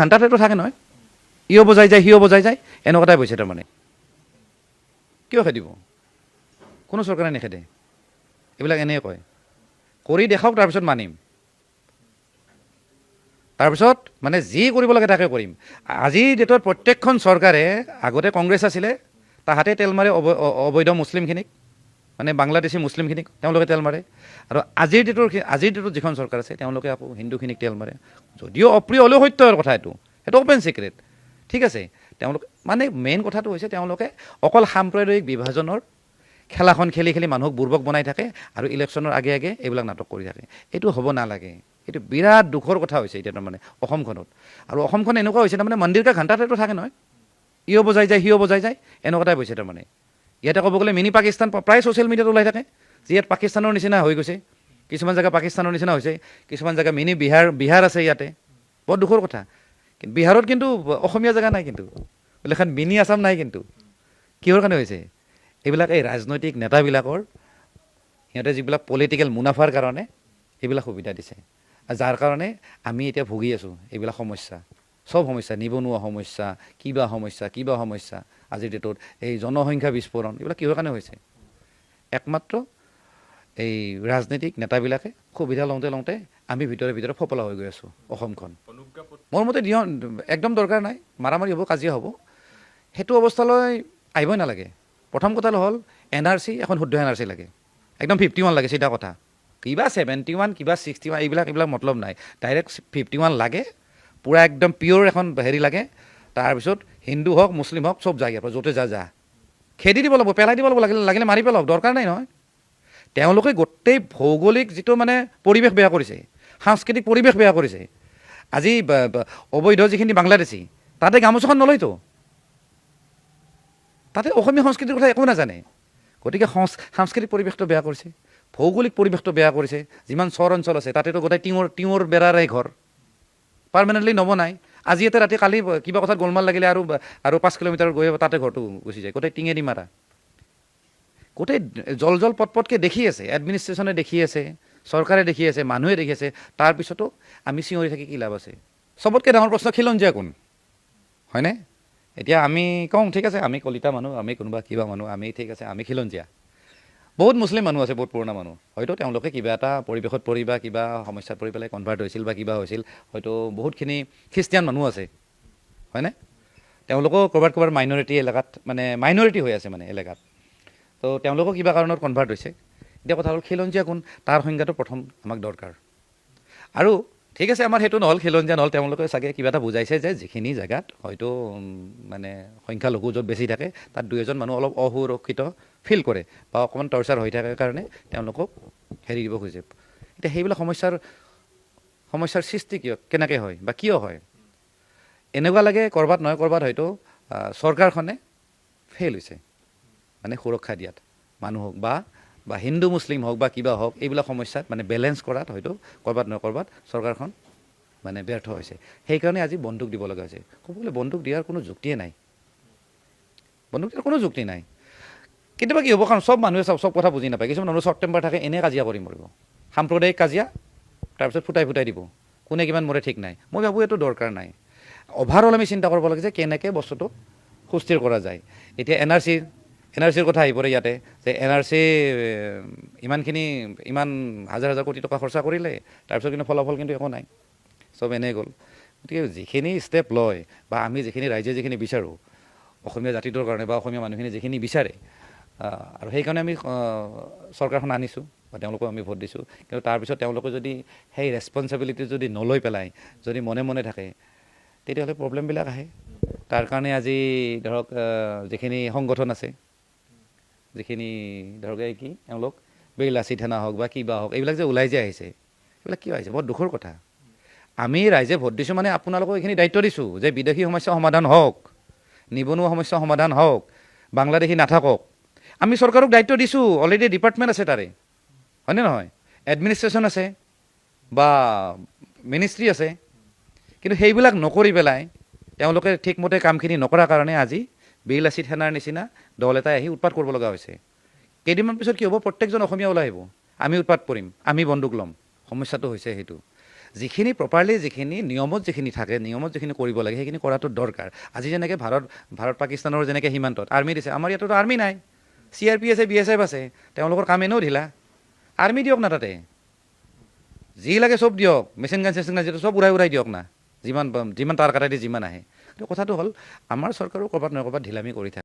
ঘণ্টাতেতো থাকে নহয়, ইও বজাই যায় সিও বজাই যায়, এনেকুৱাটাই হৈছে তাৰমানে। কিয় খেদিব? কোনো চৰকাৰে নেখেদে, এইবিলাক এনেই কয়। কৰি দেখাওক, তাৰপিছত মানিম। তাৰপিছত মানে যি কৰিব লাগে তাকে কৰিম। আজিৰ ডেটত প্ৰত্যেকখন চৰকাৰে, আগতে কংগ্ৰেছ আছিলে, তাহাঁতে তেল মাৰে অবৈধ মুছলিমখিনিক, মানে বাংলাদেশী মুছলিমখিনিক তেওঁলোকে তেল মাৰে। আৰু আজিৰ ডেটত যিখন চৰকাৰ আছে তেওঁলোকে আকৌ হিন্দুখিনিক তেল মাৰে। যদিও অপ্ৰিয় হ'লেও সত্যৰ কথা এইটো অ'পেন ছিক্ৰেট। ঠিক আছে, তেওঁলোকে মানে মেইন কথাটো হৈছে তেওঁলোকে অকল সাম্প্ৰদায়িক বিভাজনৰ খেলাখন খেলি খেলি মানুহক বুৰ্বক বনাই থাকে আৰু ইলেকশ্যনৰ আগে আগে এইবিলাক নাটক কৰি থাকে। এইটো হ'ব নালাগে। এইটো বিৰাট দুখৰ কথা হৈছে এতিয়া তাৰমানে অসমখনত। আৰু অসমখন এনেকুৱা হৈছে তাৰমানে মন্দিৰ কা ঘণ্টাতেতো থাকে নহয়, ইও বজাই যায় সিও বজাই যায়, এনেকুৱাটাই হৈছে তাৰমানে। ইয়াতে ক'ব গ'লে মিনি পাকিস্তান প্ৰায় ছ'চিয়েল মিডিয়াত ওলাই থাকে, যে ইয়াত পাকিস্তানৰ নিচিনা হৈ গৈছে। কিছুমান জেগা পাকিস্তানৰ নিচিনা হৈছে, কিছুমান জেগা মিনি বিহাৰ আছে ইয়াতে। বৰ দুখৰ কথা। বিহাৰত কিন্তু অসমীয়া জেগা নাই, কিন্তু বোলে এখন মিনি আছাম নাই। কিন্তু কিহৰ কাৰণে হৈছে? এইবিলাক এই ৰাজনৈতিক নেতাবিলাকৰ সিহঁতে যিবিলাক পলিটিকেল মুনাফাৰ কাৰণে এইবিলাক সুবিধা দিছে, যাৰ কাৰণে আমি এতিয়া ভুগি আছোঁ এইবিলাক সমস্যা। চব সমস্যা, নিবনুৱা সমস্যা, কিবা সমস্যা। আজিৰ ডেটত এই জনসংখ্যা বিস্ফোৰণ, এইবিলাক কিহৰ কাৰণে হৈছে? একমাত্ৰ এই ৰাজনৈতিক নেতাবিলাকে সুবিধা লওঁতে আমি ভিতৰে ফপলা হৈ গৈ আছোঁ অসমখন। মোৰ মতে একদম দৰকাৰ নাই, মাৰামাৰি হ'ব, কাজিয়া হ'ব, সেইটো অৱস্থালৈ আহিবই নালাগে। প্ৰথম কথা হ'ল NRC, এখন শুদ্ধ NRC লাগে, একদম 51 লাগে, চিধা কথা। কিবা 71 কিবা 61 এইবিলাক মতলব নাই, ডাইৰেক্ট 51 লাগে। পূৰা একদম পিয়'ৰ এখন হেৰি লাগে। তাৰপিছত হিন্দু হওক মুছলিম হওক চব যায়, ইয়াৰ পৰা য'তে যা খেদি দিব লাগিব, পেলাই দিব লাগিব, লাগিলে মাৰি পেলাওক, দৰকাৰ নাই নহয়। তেওঁলোকে গোটেই ভৌগোলিক যিটো মানে পৰিৱেশ বেয়া কৰিছে, সাংস্কৃতিক পৰিৱেশ বেয়া কৰিছে। আজি অবৈধ যিখিনি বাংলাদেশী, তাতে গামোচাখন নলয়তো, তাতে অসমীয়া সংস্কৃতিৰ কথা একো নাজানে। গতিকে সাংস্কৃতিক পৰিৱেশটো বেয়া কৰিছে, ভৌগোলিক পৰিৱেশটো বেয়া কৰিছে। যিমান চৰ অঞ্চল আছে তাতেতো গোটেই টিঙৰ বেৰাৰে ঘৰ, পাৰ্মানেণ্টলি নবনাই। আজি এটা ৰাতি কালি কিবা কথাত গোলমাল লাগিলে আৰু 5 কিলোমিটাৰ গৈ তাতে ঘৰটো গুচি যায়, গোটেই টিঙেদি মাৰা। গোটেই জল পটকে দেখি আছে, এডমিনিষ্ট্ৰেশ্যনে দেখি আছে, চৰকাৰে দেখি আছে, মানুহে দেখি আছে। তাৰপিছতো আমি চিঞৰি থাকি কি লাভ আছে? চবতকৈ ডাঙৰ প্ৰশ্ন, খিলঞ্জীয়া কোন? হয়নে? এতিয়া আমি কওঁ ঠিক আছে, আমি কলিতা মানুহ, আমি কোনোবা কিবা মানুহ, আমি ঠিক আছে, আমি খিলঞ্জীয়া। বহুত মুছলিম মানুহ আছে, বহুত পুৰণা মানুহ, হয়তো তেওঁলোকে কিবা এটা পৰিৱেশত পৰি বা কিবা সমস্যাত পৰি পেলাই কনভাৰ্ট হৈছিল বা কিবা হৈছিল। হয়তো বহুতখিনি খ্ৰীষ্টিয়ান মানুহ আছে, হয়নে? তেওঁলোকেও ক'ৰবাত মাইনৰিটি এলেকাত, মানে মাইনৰিটি হৈ আছে মানে এলেকাত, তো তেওঁলোকেও কিবা কাৰণত কনভাৰ্ট হৈছে। এতিয়া কথা হ'ল খিলঞ্জীয়া কোন, তাৰ সংজ্ঞাটো প্ৰথম আমাক দৰকাৰ। আৰু ঠিক আছে, আমাৰ সেইটো নহ'ল, খিলঞ্জীয়া নহ'ল, তেওঁলোকে চাগে কিবা এটা বুজাইছে যে যিখিনি জেগাত হয়তো মানে সংখ্যালঘু য'ত বেছি থাকে, তাত 2-এজন মানুহ অলপ অসুৰক্ষিত ফিল কৰে বা অকণমান টৰ্চাৰ হৈ থাকে কাৰণে তেওঁলোকক হেৰি দিব খুজে। এতিয়া সেইবিলাক সমস্যাৰ সৃষ্টি কেনেকৈ হয় বা কিয় হয়? এনেকুৱা লাগে ক'ৰবাত নহয় ক'ৰবাত হয়তো চৰকাৰখনে ফেইল হৈছে, মানে সুৰক্ষা দিয়াত মানুহক বা হিন্দু মুছলিম হওক বা কিবা হওক, এইবিলাক সমস্যাত মানে বেলেঞ্চ কৰাত হয়তো ক'ৰবাত নহয় ক'ৰবাত চৰকাৰখন মানে ব্যৰ্থ হৈছে। সেইকাৰণে আজি বন্দুক দিব লগা হৈছে। ক'ব গ'লে বন্দুক দিয়াৰ কোনো যুক্তিয়ে নাই, বন্দুক দিয়াৰ কোনো যুক্তি নাই। কেতিয়াবা কি হ'ব, কাৰণ চব মানুহে চব কথা বুজি নাপায়। কিছুমান মানুহ শ্বৰ্ট টেম্পাৰ থাকে, এনেই কাজিয়া কৰি মৰিব, সাম্প্ৰদায়িক কাজিয়া, তাৰপিছত ফুটাই দিব, কোনে কিমান মৰে ঠিক নাই। মই ভাবোঁ এইটো দৰকাৰ নাই। অভাৰঅল আমি চিন্তা কৰিব লাগে যে কেনেকৈ বস্তুটো সুস্থিৰ কৰা যায়। এতিয়া NRCৰ কথা আহি পৰে ইয়াতে, যে NRC ইমান হাজাৰ কোটি টকা খৰচা কৰিলে, তাৰপিছত কিন্তু ফলাফল কিন্তু একো নাই, চব এনেই গ'ল। গতিকে যিখিনি ষ্টেপ লয় বা আমি ৰাইজে যিখিনি বিচাৰোঁ অসমীয়া জাতিটোৰ কাৰণে বা অসমীয়া মানুহখিনি যিখিনি বিচাৰে, আৰু সেইকাৰণে আমি চৰকাৰখন আনিছোঁ বা তেওঁলোকক আমি ভোট দিছোঁ। কিন্তু তাৰপিছত তেওঁলোকে যদি সেই ৰেছপনচিবিলিটি যদি নলৈ পেলাই যদি মনে থাকে, তেতিয়াহ'লে প্ৰব্লেমবিলাক আহে। তাৰ কাৰণে আজি ধৰক যিখিনি সংগঠন আছে, যিখিনি ধৰক কি তেওঁলোক বেইলাচি থানা হওক বা কিবা হওক, এইবিলাক যে ওলাই যে আহিছে, এইবিলাক কিয় আহিছে? বৰ দুখৰ কথা। আমি ৰাইজে ভোট দিছোঁ মানে আপোনালোকক এইখিনি দায়িত্ব দিছোঁ যে বিদেশী সমস্যা সমাধান হওক, নিবনুৱা সমস্যা সমাধান হওক, বাংলাদেশী নাথাকক। আমি চৰকাৰক দায়িত্ব দিছোঁ, অলৰেডি ডিপাৰ্টমেণ্ট আছে তাৰে, হয়নে নহয়? এডমিনিষ্ট্ৰেশ্যন আছে বা মিনিষ্ট্ৰী আছে, কিন্তু সেইবিলাক নকৰি পেলাই তেওঁলোকে ঠিকমতে কামখিনি নকৰাৰ কাৰণে আজি বেইলাচি থানাৰ নিচিনা দল এটাই আহি উৎপাত কৰিব লগা হৈছে। কেইদিনমান পিছত কি হ'ব, প্ৰত্যেকজন অসমীয়া ওলাই আহিব, আমি উৎপাত কৰিম, আমি বন্দুক ল'ম। সমস্যাটো হৈছে সেইটো। যিখিনি প্ৰপাৰলি যিখিনি নিয়মত যিখিনি থাকে নিয়মত যিখিনি কৰিব লাগে সেইখিনি কৰাটো দৰকাৰ আজি যেনেকৈ ভাৰত পাকিস্তানৰ যেনেকৈ সীমান্তত আৰ্মি দিছে আমাৰ ইয়াততো আৰ্মি নাই CRP আছে BSF আছে তেওঁলোকৰ কাম এনেও ঢিলা আৰ্মি দিয়ক না তাতে যি লাগে চব দিয়ক মেচিন গান যিটো চব উৰাই দিয়ক না যিমান তাৰ কাটাই দি যিমান আহে কিন্তু কথাটো হ'ল আমাৰ চৰকাৰো ক'ৰবাত নহয় ক'ৰবাত ঢিলামি কৰি থাকে